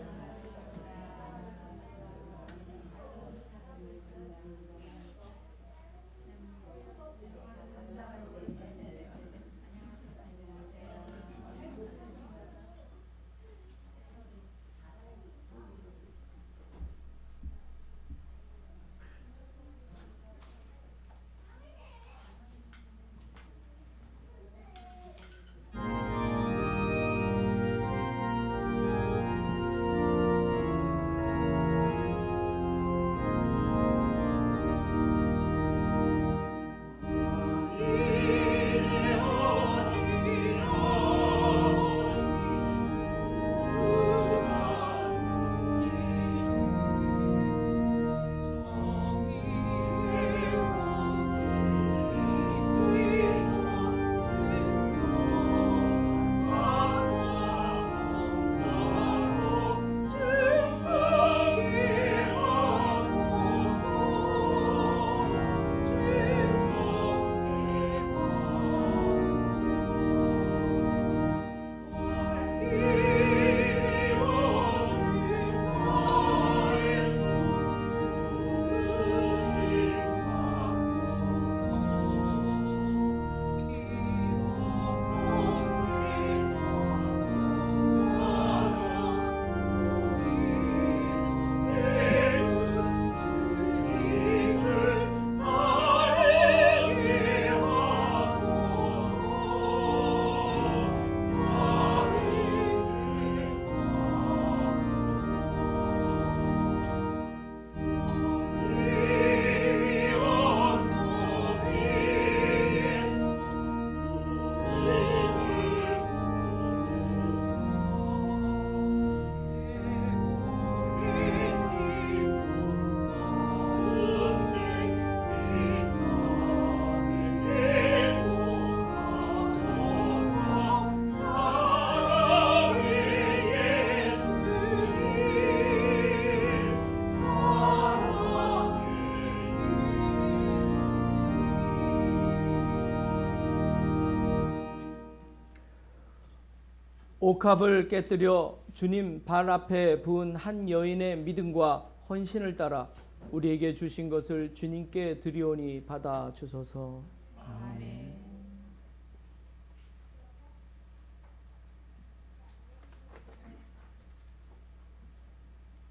옥합을 깨뜨려 주님 발 앞에 부은 한 여인의 믿음과 헌신을 따라 우리에게 주신 것을 주님께 드리오니 받아 주소서. 아멘.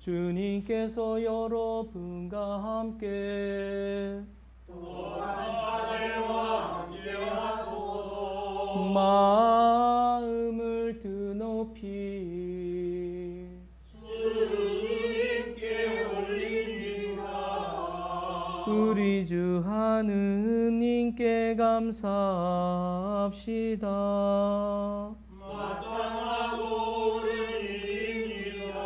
주님께서 여러분과 함께 마음을 드높이 주님께 올립니다. 우리 주 하느님께 감사합시다. 마땅하고 옳은 일입니다.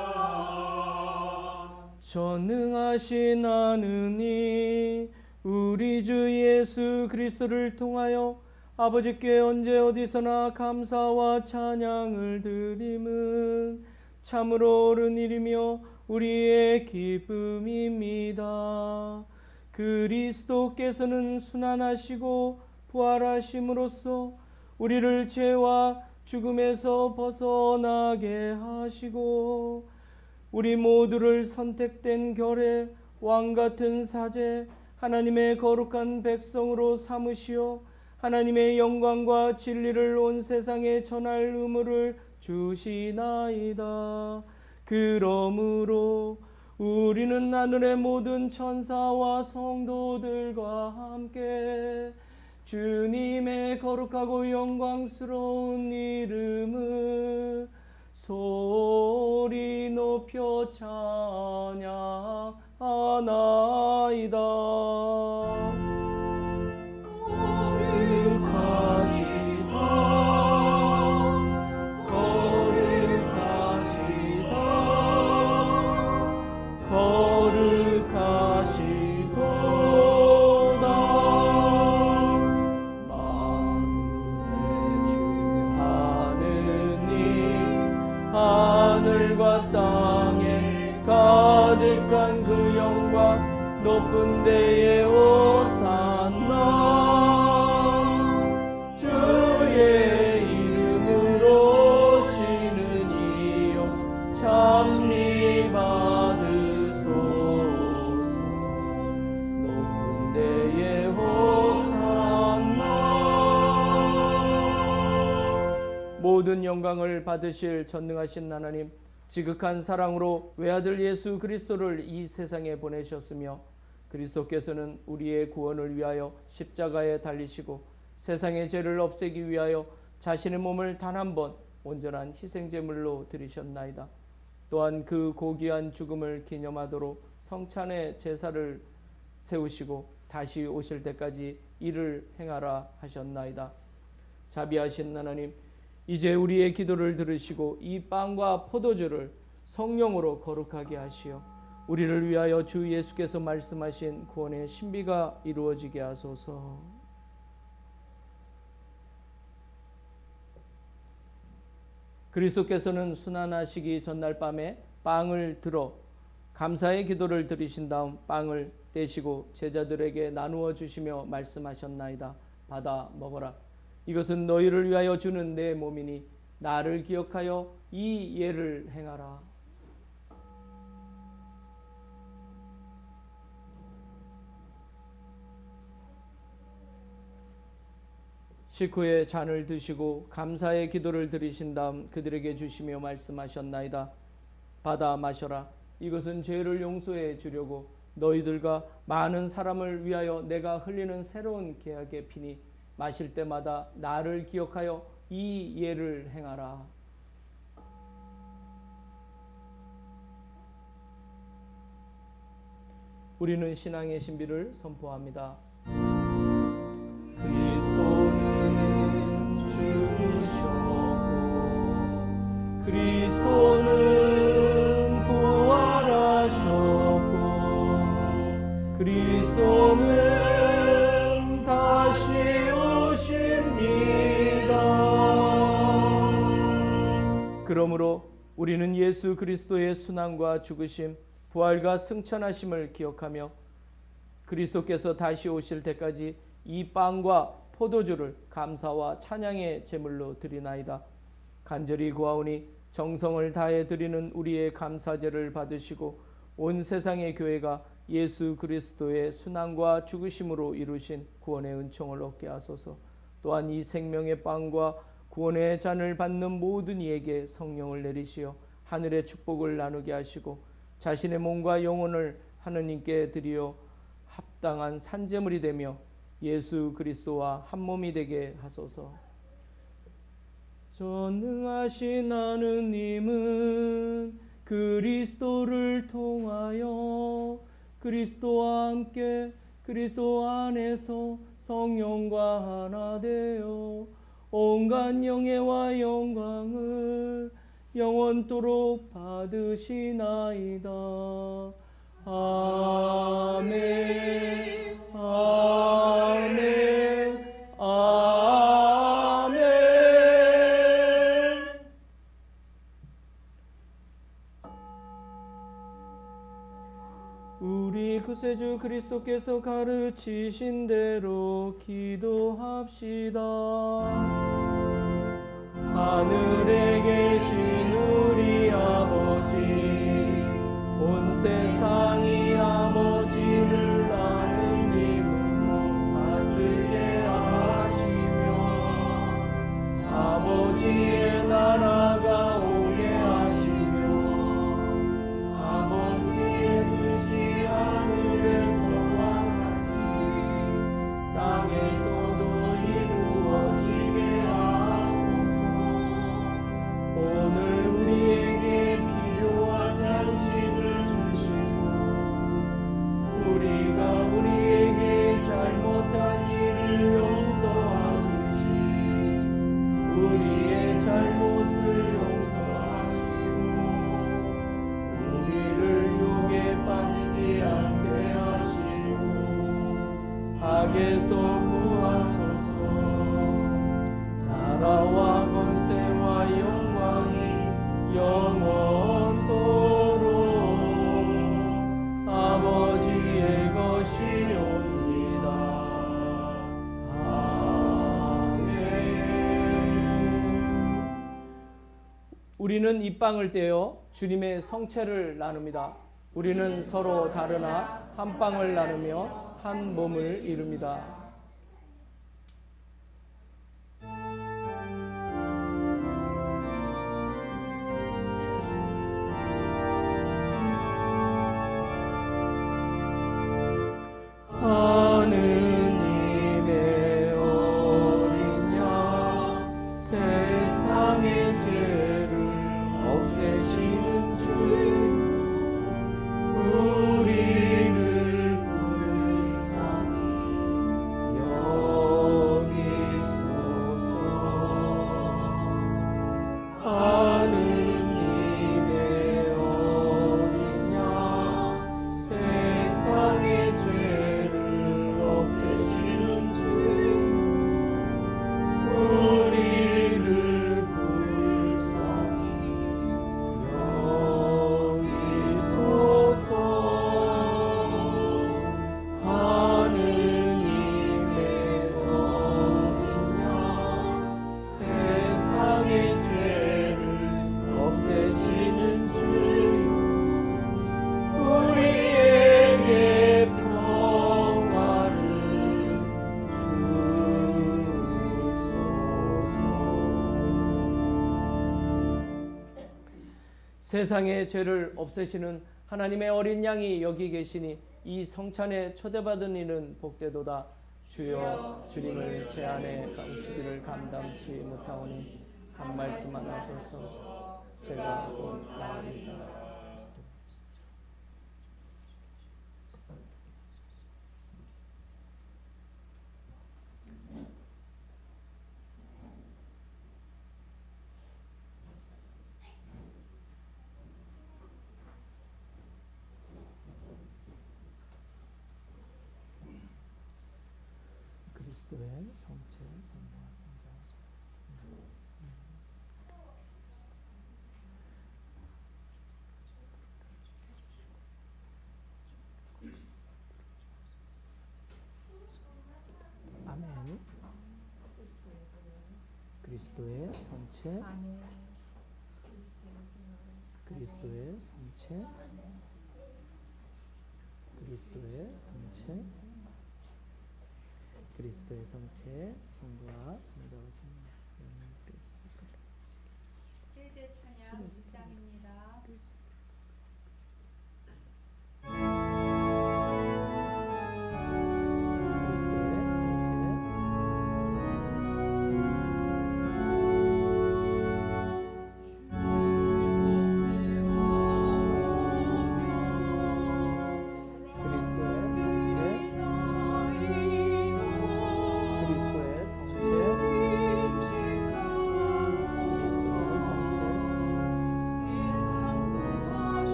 전능하신 하느님, 우리 주 예수 그리스도를 통하여 아버지께 언제 어디서나 감사와 찬양을 드림은 참으로 옳은 일이며 우리의 기쁨입니다. 그리스도께서는 순환하시고 부활하심으로써 우리를 죄와 죽음에서 벗어나게 하시고 우리 모두를 선택된 결의 왕같은 사제 하나님의 거룩한 백성으로 삼으시어 하나님의 영광과 진리를 온 세상에 전할 의무를 주시나이다. 그러므로 우리는 하늘의 모든 천사와 성도들과 함께 주님의 거룩하고 영광스러운 이름을 소리 높여 찬양하나이다. 하늘과 땅에 가득한 그 영광 높은 데에 오산나 주의 이름으로 오시는 이여 찬미 받으소서. 높은 데에 오산나. 모든 영광을 받으실 전능하신 하나님, 지극한 사랑으로 외아들 예수 그리스도를 이 세상에 보내셨으며 그리스도께서는 우리의 구원을 위하여 십자가에 달리시고 세상의 죄를 없애기 위하여 자신의 몸을 단 한 번 온전한 희생제물로 드리셨나이다. 또한 그 고귀한 죽음을 기념하도록 성찬의 제사를 세우시고 다시 오실 때까지 이를 행하라 하셨나이다. 자비하신 하나님, 이제 우리의 기도를 들으시고 이 빵과 포도주를 성령으로 거룩하게 하시어 우리를 위하여 주 예수께서 말씀하신 구원의 신비가 이루어지게 하소서. 그리스도께서는 순환하시기 전날 밤에 빵을 들어 감사의 기도를 드리신 다음 빵을 떼시고 제자들에게 나누어 주시며 말씀하셨나이다. 받아 먹어라. 이것은 너희를 위하여 주는 내 몸이니 나를 기억하여 이 예를 행하라. 식후에 잔을 드시고 감사의 기도를 드리신 다음 그들에게 주시며 말씀하셨나이다. 받아 마셔라. 이것은 죄를 용서해 주려고 너희들과 많은 사람을 위하여 내가 흘리는 새로운 계약의 피니 마실 때마다 나를 기억하여 이 예를 행하라. 우리는 신앙의 신비를 선포합니다. 그리스도는 죽으셨고 그리스도는 부활하셨고 그리스도는 다시 그러므로 우리는 예수 그리스도의 순환과 죽으심, 부활과 승천하심을 기억하며 그리스도께서 다시 오실 때까지 이 빵과 포도주를 감사와 찬양의 제물로 드리나이다. 간절히 구하오니 정성을 다해 드리는 우리의 감사제를 받으시고 온 세상의 교회가 예수 그리스도의 순환과 죽으심으로 이루신 구원의 은총을 얻게 하소서. 또한 이 생명의 빵과 구원의 잔을 받는 모든 이에게 성령을 내리시어 하늘의 축복을 나누게 하시고 자신의 몸과 영혼을 하느님께 드리어 합당한 산제물이 되며 예수 그리스도와 한 몸이 되게 하소서. 전능하신 하느님은 그리스도를 통하여 그리스도와 함께 그리스도 안에서 성령과 하나 되어 온갖 영예와 영광을 영원토록 받으시나이다. 아멘. 아멘. 아멘. 우리 구세주 그리스도께서 가르치신 대로 기도합시다. 하늘에 계신 우리 아버지, 온 세상이 아버지를 아는 이름으로 받들게 하시며 아버지의 나라가 오게 하시며 아버지의 뜻이 하늘에서와 같이 땅에서도 이루어지게 하소서. 오늘 우리에게 필요한 양식을 주시고 우리가 우리에게 잘못한 일을 용서하듯이 우리의 잘못을 용서하시고 우리를 유혹에 빠지지 않게 하시고 악에서 구하소서. 나라와 권세와 영광이 영원토록 아버지의 것이옵니다. 아멘. 우리는 이 빵을 떼어 주님의 성체를 나눕니다. 우리는 서로 다르나 한 빵을 나누며 한 몸을 이룹니다. 하느님의 어린 양 세상의 죄를 없애시는 주 우리를 불쌍히 여기소서. 하느님의 어린 양 세상의 죄를 없애시는 주 우리를 불쌍히 여기소서. 하느님의 어린 양 세상의 죄를 없애시는 주 우리에게 평화를 주소서. 세상의 죄를 없애시는 하나님의 어린 양이 여기 계시니 이 성찬에 초대받은 이는 복되도다. 주여 주님을 제 안에 감시기를 감당치 못하오니 한 말씀만 하소서. 제가 곧 나으리이다. 그리스도의 성체 성모하소서. 아멘. 그리스도의 성체, 그리스도의 성체, 그리스도의 성체, 그리스도의 성체, 성부와 성자와 성령 일제 찬양 2장입니다.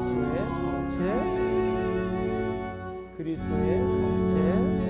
그리스도의 성체, 그리스도의 성체,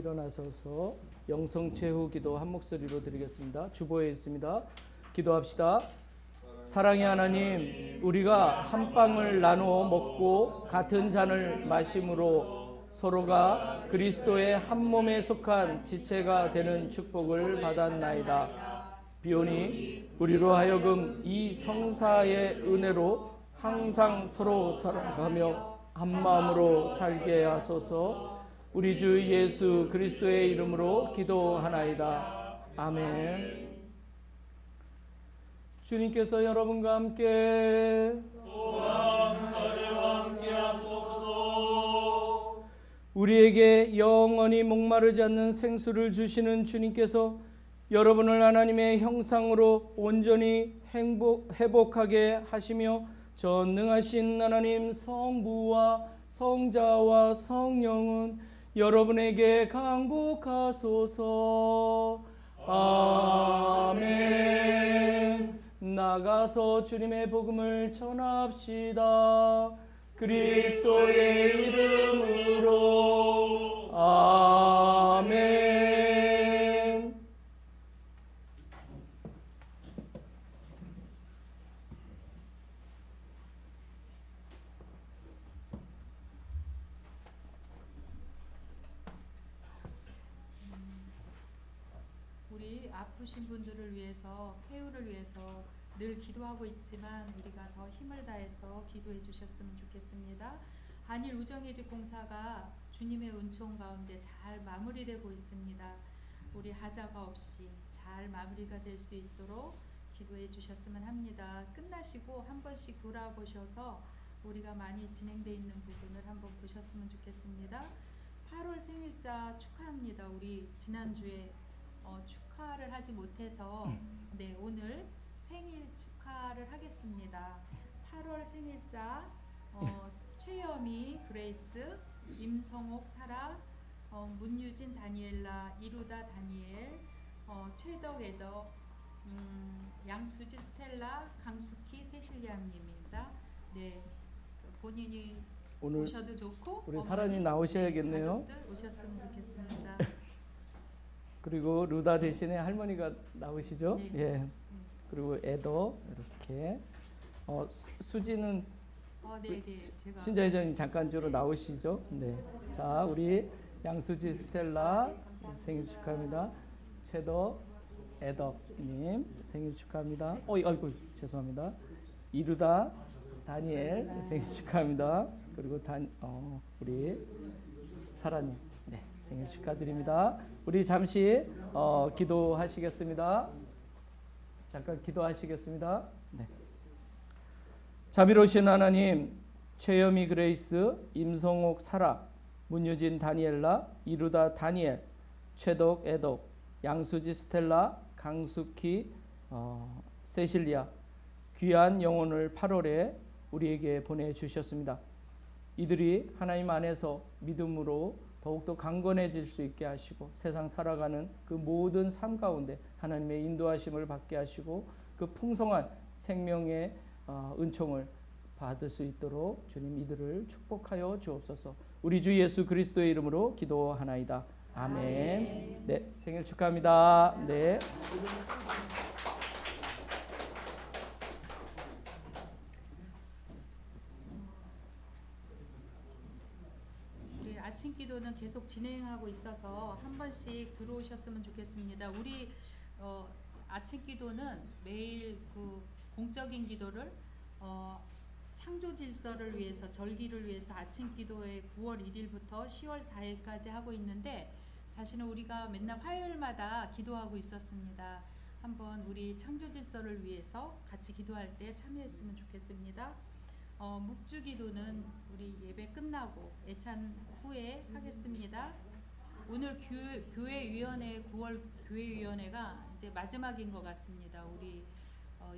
일어나셔서 영성체후 기도 한 목소리로 드리겠습니다. 주보에 있습니다. 기도합시다. 사랑의 하나님, 우리가 한 빵을 나누어 먹고 같은 잔을 마심으로 서로가 그리스도의 한 몸에 속한 지체가 되는 축복을 받았나이다. 비오니 우리로 하여금 이 성사의 은혜로 항상 서로 사랑하며 한 마음으로 살게 하소서. 우리 주 예수 그리스도의 이름으로 기도하나이다. 아멘. 주님께서 여러분과 함께 우리에게 영원히 목마르지 않는 생수를 주시는 주님께서 여러분을 하나님의 형상으로 온전히 회복하게 하시며 전능하신 하나님 성부와 성자와 성령은 여러분에게 강복하소서. 아멘. 나가서 주님의 복음을 전합시다. 그리스도의 이름으로 아멘. 우리 아프신 분들을 위해서, 쾌유를 위해서 늘 기도하고 있지만 우리가 더 힘을 다해서 기도해 주셨으면 좋겠습니다. 한일 우정의집 공사가 주님의 은총 가운데 잘 마무리되고 있습니다. 우리 하자가 없이 잘 마무리가 될 수 있도록 기도해 주셨으면 합니다. 끝나시고 한 번씩 돌아보셔서 우리가 많이 진행되어 있는 부분을 한번 보셨으면 좋겠습니다. 8월 생일자 축하합니다. 우리 지난주에 축하를 하지 못해서 네, 오늘 생일 축하를 하겠습니다. 8월 생일자 최여미 그레이스, 임성옥 사라, 문유진 다니엘라, 이루다 다니엘, 최덕 에더, 양수지 스텔라, 강숙희 세실리아님입니다. 네, 본인이 오늘 오셔도 좋고 우리 어머니, 사란이 나오셔야겠네요. 가족들 오셨으면 좋겠습니다. 그리고 루다 대신에 할머니가 나오시죠? 네. 예. 그리고 에도 이렇게 수지는 네, 제가 신자회장님 잠깐 주로 나오시죠? 네. 자, 우리 양수지 스텔라 생일 축하합니다. 채도 에덕님 생일 축하합니다. 아이고 죄송합니다. 이루다 다니엘 생일 축하합니다. 그리고 우리 사라님 네, 생일 축하드립니다. 우리 잠시 기도하시겠습니다. 잠깐 기도하시겠습니다. 네. 자비로우신 하나님, 최여미 그레이스, 임성옥 사라, 문유진 다니엘라, 이루다 다니엘, 최덕 에덕, 양수지 스텔라, 강숙희 세실리아 귀한 영혼을 8월에 우리에게 보내주셨습니다. 이들이 하나님 안에서 믿음으로 더욱더 강건해질 수 있게 하시고 세상 살아가는 그 모든 삶 가운데 하나님의 인도하심을 받게 하시고 그 풍성한 생명의 은총을 받을 수 있도록 주님 이들을 축복하여 주옵소서. 우리 주 예수 그리스도의 이름으로 기도하나이다. 아멘. 네, 생일 축하합니다. 네. 아침 기도는 계속 진행하고 있어서 한 번씩 들어오셨으면 좋겠습니다. 우리 아침 기도는 매일 그 공적인 기도를 창조 질서를 위해서 절기를 위해서 아침 기도에 9월 1일부터 10월 4일까지 하고 있는데 사실은 우리가 맨날 화요일마다 기도하고 있었습니다. 한번 우리 창조 질서를 위해서 같이 기도할 때 참여했으면 좋겠습니다. 묵주 기도는 우리 예배 끝나고 애찬 후에 하겠습니다. 오늘 교회위원회 9월 교회위원회가 이제 마지막인 것 같습니다. 우리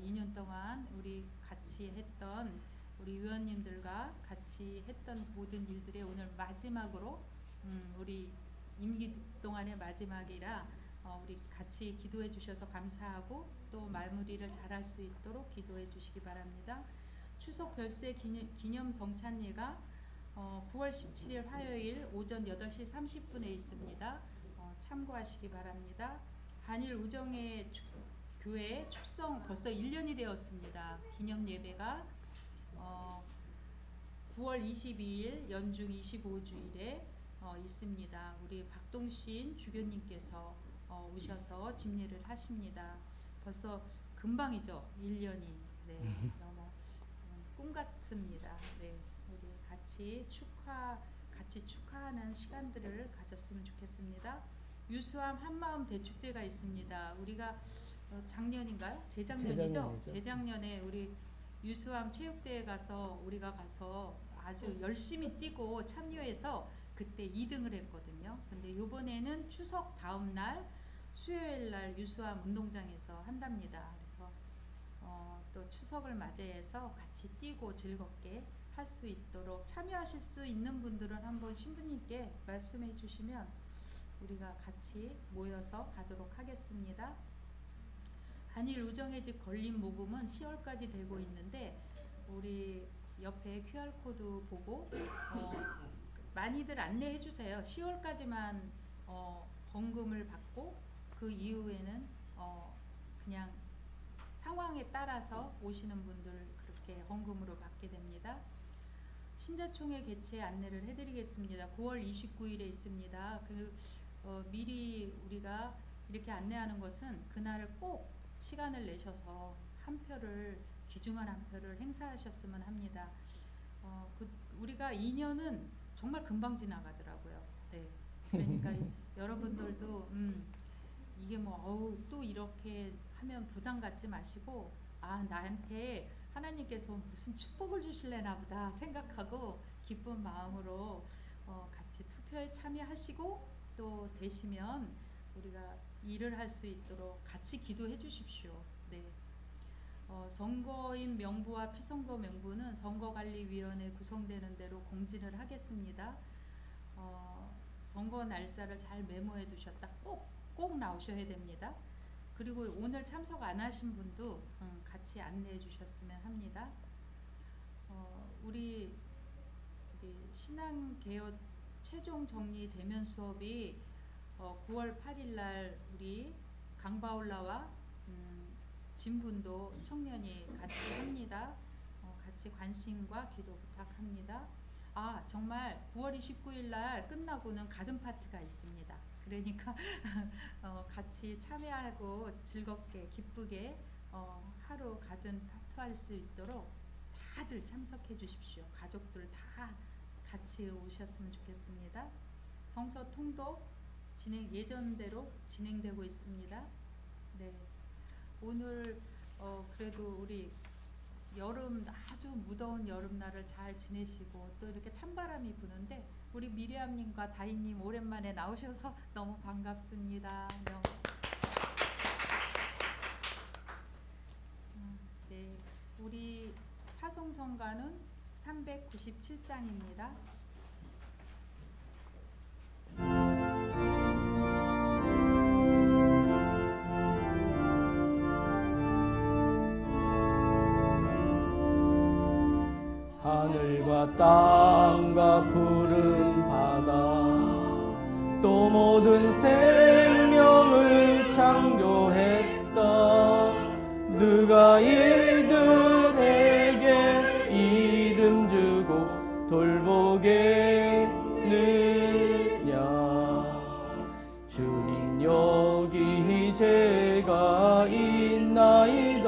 2년 동안 우리 같이 했던 우리 위원님들과 같이 했던 모든 일들의 오늘 마지막으로 우리 임기 동안의 마지막이라 우리 같이 기도해 주셔서 감사하고 또 마무리를 잘할 수 있도록 기도해 주시기 바랍니다. 추석 별세 기념 성찬예가 9월 17일 화요일 오전 8시 30분에 있습니다. 참고하시기 바랍니다. 한일 우정의 교회 축성 벌써 1년이 되었습니다. 기념 예배가 9월 22일 연중 25주일에 있습니다. 우리 박동신 주교님께서 오셔서 집례를 하십니다. 벌써 금방이죠. 1년이. 네, 너무 꿈 같습니다. 네, 우리 같이 축하하는 시간들을 가졌으면 좋겠습니다. 유수함 한마음 대축제가 있습니다. 우리가 작년인가요? 재작년이죠? 재작년에 우리 유수함 체육대회 우리가 가서 아주 열심히 뛰고 참여해서 그때 2등을 했거든요. 근데 이번에는 추석 다음 날 수요일 날 유수함 운동장에서 한답니다. 그래서 또 추석을 맞이해서 같이 뛰고 즐겁게 할 수 있도록 참여하실 수 있는 분들은 한번 신부님께 말씀해 주시면 우리가 같이 모여서 가도록 하겠습니다. 단일 우정의 집 걸림 모금은 10월까지 되고 있는데 우리 옆에 QR코드 보고 많이들 안내해 주세요. 10월까지만 번금을 받고 그 이후에는 그냥 상황에 따라서 오시는 분들 그렇게 헌금으로 받게 됩니다. 신자총회 개최 안내를 해드리겠습니다. 9월 29일에 있습니다. 미리 우리가 이렇게 안내하는 것은 그날을 꼭 시간을 내셔서 한 표를 귀중한 한 표를 행사하셨으면 합니다. 우리가 2년은 정말 금방 지나가더라고요. 네. 그러니까 여러분들도 이게 뭐 또 이렇게 하면 부담 갖지 마시고 나한테 하나님께서 무슨 축복을 주실래나 보다 생각하고 기쁜 마음으로 같이 투표에 참여하시고 또 되시면 우리가 일을 할 수 있도록 같이 기도해 주십시오. 네. 선거인 명부와 피선거 명부는 선거관리위원회 구성되는 대로 공지를 하겠습니다. 선거 날짜를 잘 메모해 두셨다 꼭 나오셔야 됩니다. 그리고 오늘 참석 안 하신 분도 같이 안내해 주셨으면 합니다. 우리 신앙개혁 최종 정리 대면 수업이 9월 8일 날 우리 강바울라와 진분도 청년이 같이 합니다. 같이 관심과 기도 부탁합니다. 정말 9월 29일 날 끝나고는 가든 파티가 있습니다. 그러니까 같이 참여하고 즐겁게 기쁘게 하루 가든 파티할 수 있도록 다들 참석해 주십시오. 가족들 다 같이 오셨으면 좋겠습니다. 성서 통독 예전대로 진행되고 있습니다. 네. 오늘 그래도 우리 여름 아주 무더운 여름날을 잘 지내시고 또 이렇게 찬바람이 부는데 우리 미리암님과 다희님 오랜만에 나오셔서 너무 반갑습니다. 네, 우리 파송성가는 397장입니다. 하늘과 땅과 푸른 바다 또 모든 생명을 창조했다. 누가 이들에게 이름 주고 돌보겠느냐. 주님 여기 제가 있나이다.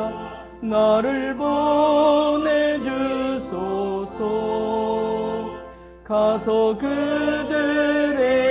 나를 보내주소서. 가서 그들의